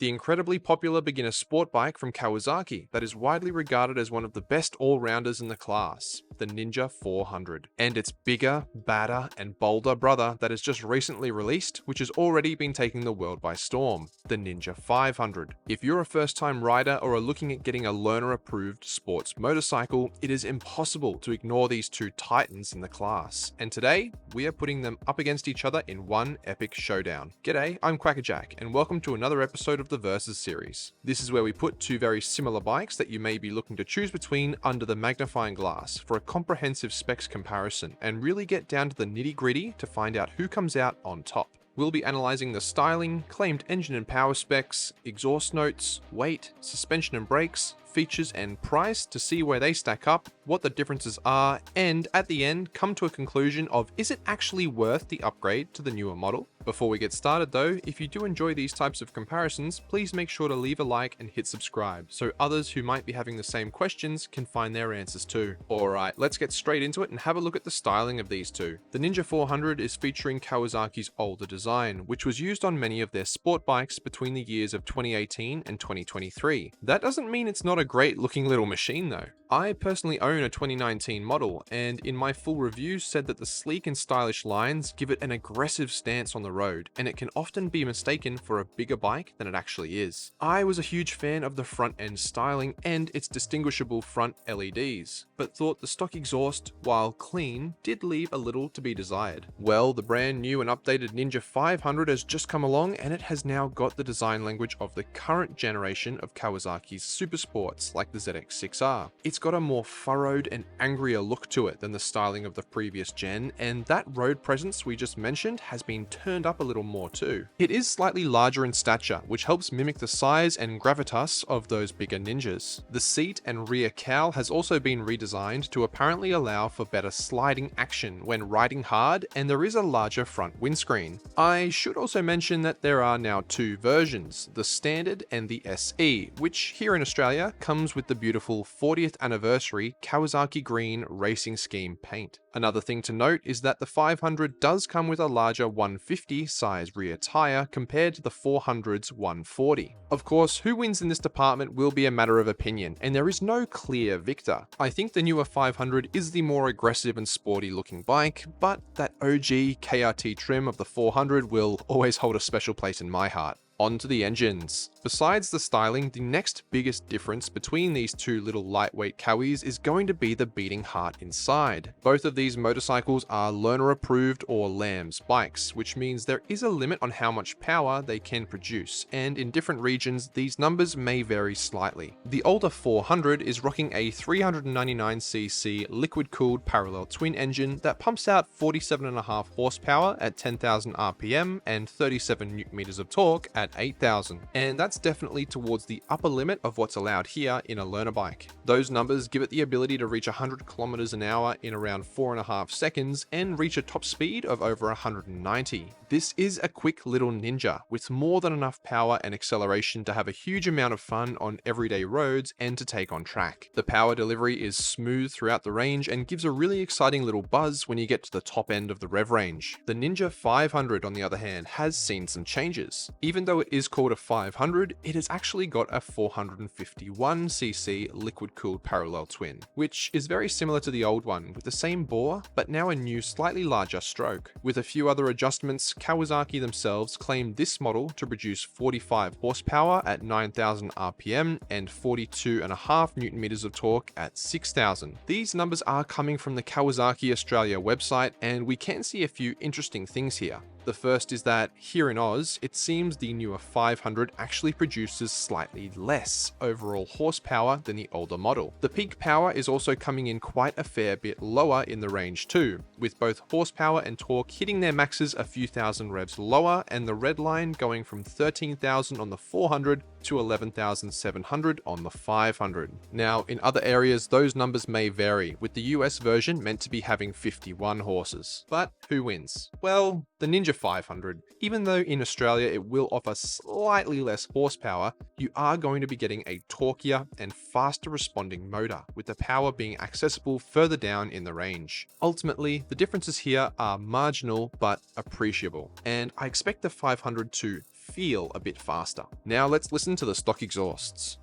The incredibly popular beginner sport bike from Kawasaki that is widely regarded as one of the best all-rounders in the class, the Ninja 400, and its bigger, badder, and bolder brother that has just recently released, which has already been taking the world by storm, the Ninja 500. If you're a first-time rider or are looking at getting a learner-approved sports motorcycle, it is impossible to ignore these two titans in the class, and today, we are putting them up against each other in one epic showdown. G'day, I'm Quackerjack, and welcome to another episode of the Versus series. This is where we put two very similar bikes that you may be looking to choose between under the magnifying glass for a comprehensive specs comparison and really get down to the nitty-gritty to find out who comes out on top. We'll be analysing the styling, claimed engine and power specs, exhaust notes, weight, suspension and brakes, features and price to see where they stack up, what the differences are, and at the end come to a conclusion of is it actually worth the upgrade to the newer model? Before we get started though, if you do enjoy these types of comparisons, please make sure to leave a like and hit subscribe so others who might be having the same questions can find their answers too. Alright, let's get straight into it and have a look at the styling of these two. The Ninja 400 is featuring Kawasaki's older design, which was used on many of their sport bikes between the years of 2018 and 2023. That doesn't mean it's not a great looking little machine though. I personally own a 2019 model, and in my full review said that the sleek and stylish lines give it an aggressive stance on the road, and it can often be mistaken for a bigger bike than it actually is. I was a huge fan of the front end styling and its distinguishable front LEDs, but thought the stock exhaust, while clean, did leave a little to be desired. Well, the brand new and updated Ninja 500 has just come along, and it has now got the design language of the current generation of Kawasaki's super sports like the ZX6R. It's got a more furrowed and angrier look to it than the styling of the previous gen, and that road presence we just mentioned has been turned up a little more too. It is slightly larger in stature, which helps mimic the size and gravitas of those bigger Ninjas. The seat and rear cowl has also been redesigned to apparently allow for better sliding action when riding hard, and there is a larger front windscreen. I should also mention that there are now two versions, the Standard and the SE, which here in Australia comes with the beautiful 40th anniversary Kawasaki Green Racing Scheme paint. Another thing to note is that the 500 does come with a larger 150 size rear tyre compared to the 400's 140. Of course, who wins in this department will be a matter of opinion, and there is no clear victor. I think the newer 500 is the more aggressive and sporty looking bike, but that OG KRT trim of the 400 will always hold a special place in my heart. On to the engines. Besides the styling, the next biggest difference between these two little lightweight Kawis is going to be the beating heart inside. Both of these motorcycles are learner approved or LAMS bikes, which means there is a limit on how much power they can produce, and in different regions these numbers may vary slightly. The older 400 is rocking a 399cc liquid-cooled parallel twin engine that pumps out 47.5 horsepower at 10,000 RPM and 37 Nm of torque at 8,000, and that's definitely towards the upper limit of what's allowed here in a learner bike. Those numbers give it the ability to reach 100 kilometers an hour in around 4.5 seconds and reach a top speed of over 190. This is a quick little ninja with more than enough power and acceleration to have a huge amount of fun on everyday roads and to take on track. The power delivery is smooth throughout the range and gives a really exciting little buzz when you get to the top end of the rev range. The Ninja 500 on the other hand has seen some changes. Even though it is called a 500, it has actually got a 451cc liquid-cooled parallel twin, which is very similar to the old one with the same bore, but now a new slightly larger stroke. With a few other adjustments, Kawasaki themselves claimed this model to produce 45 horsepower at 9,000 RPM and 42.5 Nm of torque at 6,000. These numbers are coming from the Kawasaki Australia website, and we can see a few interesting things here. The first is that here in Oz, it seems the newer 500 actually produces slightly less overall horsepower than the older model. The peak power is also coming in quite a fair bit lower in the range too, with both horsepower and torque hitting their maxes a few thousand revs lower, and the red line going from 13,000 on the 400 to 11,700 on the 500. Now, in other areas, those numbers may vary, with the US version meant to be having 51 horses. But who wins? Well, the Ninja 500. Even though in Australia it will offer slightly less horsepower, you are going to be getting a torquier and faster responding motor, with the power being accessible further down in the range. Ultimately, the differences here are marginal but appreciable, and I expect the 500 to feel a bit faster. Now let's listen to the stock exhausts.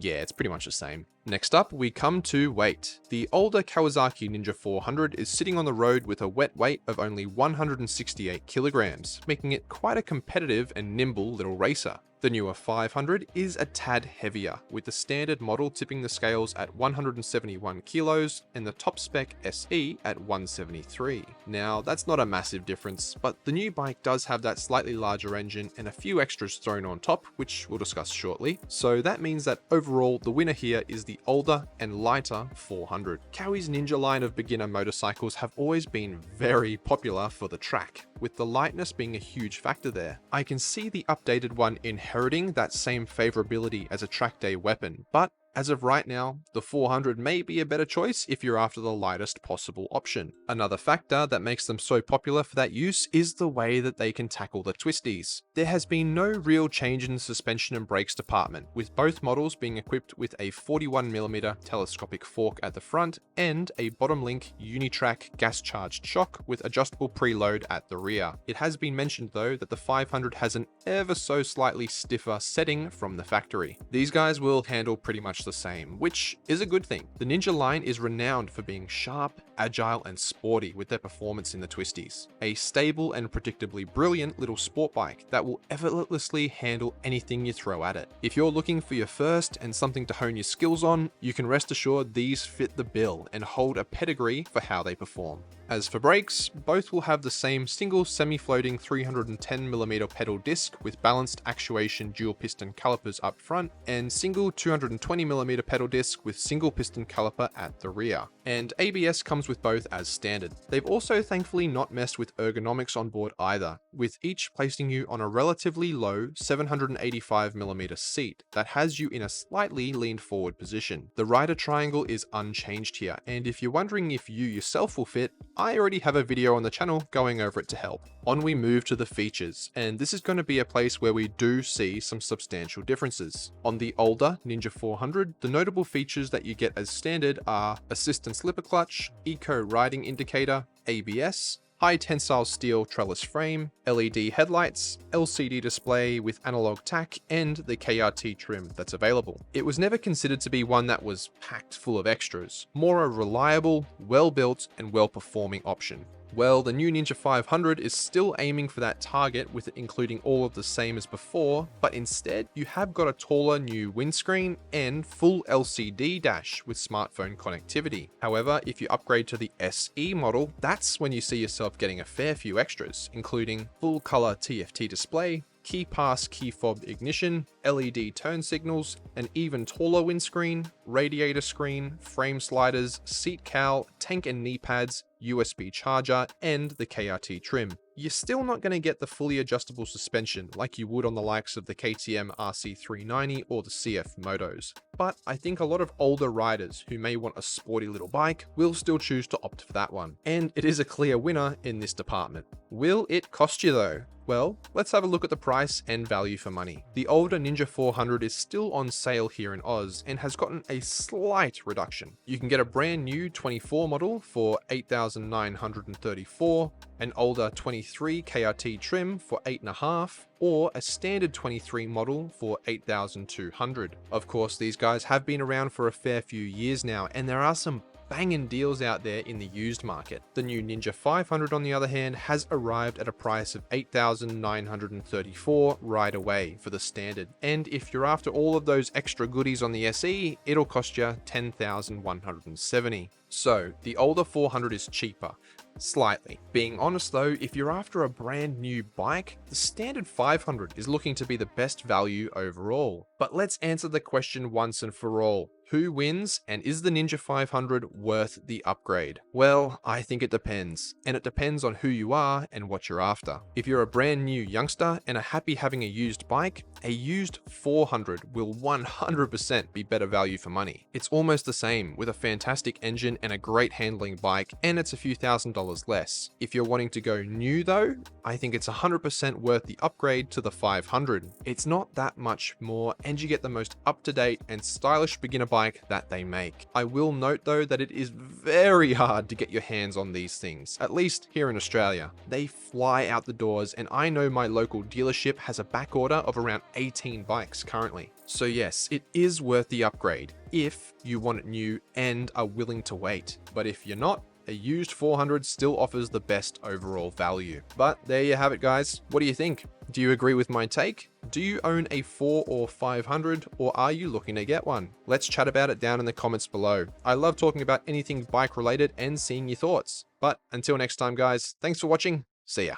Yeah, it's pretty much the same. Next up, we come to weight. The older Kawasaki Ninja 400 is sitting on the road with a wet weight of only 168 kilograms, making it quite a competitive and nimble little racer. The newer 500 is a tad heavier, with the standard model tipping the scales at 171 kilos and the top spec SE at 173. Now, that's not a massive difference, but the new bike does have that slightly larger engine and a few extras thrown on top, which we'll discuss shortly. So that means that overall, the winner here is the older and lighter 400. Kawai's Ninja line of beginner motorcycles have always been very popular for the track, with the lightness being a huge factor there. I can see the updated one inheriting that same favorability as a track day weapon, but as of right now, the 400 may be a better choice if you're after the lightest possible option. Another factor that makes them so popular for that use is the way that they can tackle the twisties. There has been no real change in the suspension and brakes department, with both models being equipped with a 41mm telescopic fork at the front and a bottom link Unitrack gas-charged shock with adjustable preload at the rear. It has been mentioned though that the 500 has an ever so slightly stiffer setting from the factory. These guys will handle pretty much the same, which is a good thing. The Ninja line is renowned for being sharp, agile, and sporty with their performance in the twisties. A stable and predictably brilliant little sport bike that will effortlessly handle anything you throw at it. If you're looking for your first and something to hone your skills on, you can rest assured these fit the bill and hold a pedigree for how they perform. As for brakes, both will have the same single semi-floating 310mm pedal disc with balanced actuation dual piston calipers up front and single 220mm pedal disc with single piston caliper at the rear. And ABS comes with both as standard. They've also thankfully not messed with ergonomics on board either, with each placing you on a relatively low 785mm seat that has you in a slightly leaned forward position. The rider triangle is unchanged here, and if you're wondering if you yourself will fit, I already have a video on the channel going over it to help. On we move to the features, and this is going to be a place where we do see some substantial differences. On the older Ninja 400, the notable features that you get as standard are assistant slipper clutch, eco riding indicator, ABS, high tensile steel trellis frame, LED headlights, LCD display with analog tack, and the KRT trim that's available. It was never considered to be one that was packed full of extras, more a reliable, well-built, and well-performing option. Well, the new Ninja 500 is still aiming for that target with it including all of the same as before, but instead you have got a taller new windscreen and full LCD dash with smartphone connectivity. However, if you upgrade to the SE model, that's when you see yourself getting a fair few extras, including full color TFT display, key pass key fob ignition, LED turn signals, an even taller windscreen, radiator screen, frame sliders, seat cowl, tank and knee pads, USB charger, and the KRT trim. You're still not going to get the fully adjustable suspension like you would on the likes of the KTM RC390 or the CF Motos. But I think a lot of older riders who may want a sporty little bike will still choose to opt for that one. And it is a clear winner in this department. Will it cost you though? Well, let's have a look at the price and value for money. The older Ninja 400 is still on sale here in Oz and has gotten a slight reduction. You can get a brand new 24 model for $8,934, an older 23 KRT trim for $8,500, or a standard 23 model for $8,200. Of course, these guys have been around for a fair few years now, and there are some banging deals out there in the used market. The new Ninja 500 on the other hand has arrived at a price of $8,934 right away for the standard, and if you're after all of those extra goodies on the SE, it'll cost you $10,170. So the older 400 is cheaper, slightly. Being honest though, if you're after a brand new bike, the standard 500 is looking to be the best value overall. But let's answer the question once and for all. Who wins, and is the Ninja 500 worth the upgrade? Well, I think it depends, and it depends on who you are and what you're after. If you're a brand new youngster and are happy having a used bike, a used 400 will 100% be better value for money. It's almost the same with a fantastic engine and a great handling bike, and it's a few $1,000s less. If you're wanting to go new though, I think it's 100% worth the upgrade to the 500. It's not that much more, and you get the most up-to-date and stylish beginner bike that they make. I will note though that it is very hard to get your hands on these things, at least here in Australia. They fly out the doors, and I know my local dealership has a back order of around 18 bikes currently. So yes, it is worth the upgrade if you want it new and are willing to wait. But if you're not, a used 400 still offers the best overall value. But there you have it, guys. What do you think? Do you agree with my take? Do you own a 4 or 500, or are you looking to get one? Let's chat about it down in the comments below. I love talking about anything bike related and seeing your thoughts. But until next time, guys, thanks for watching. See ya.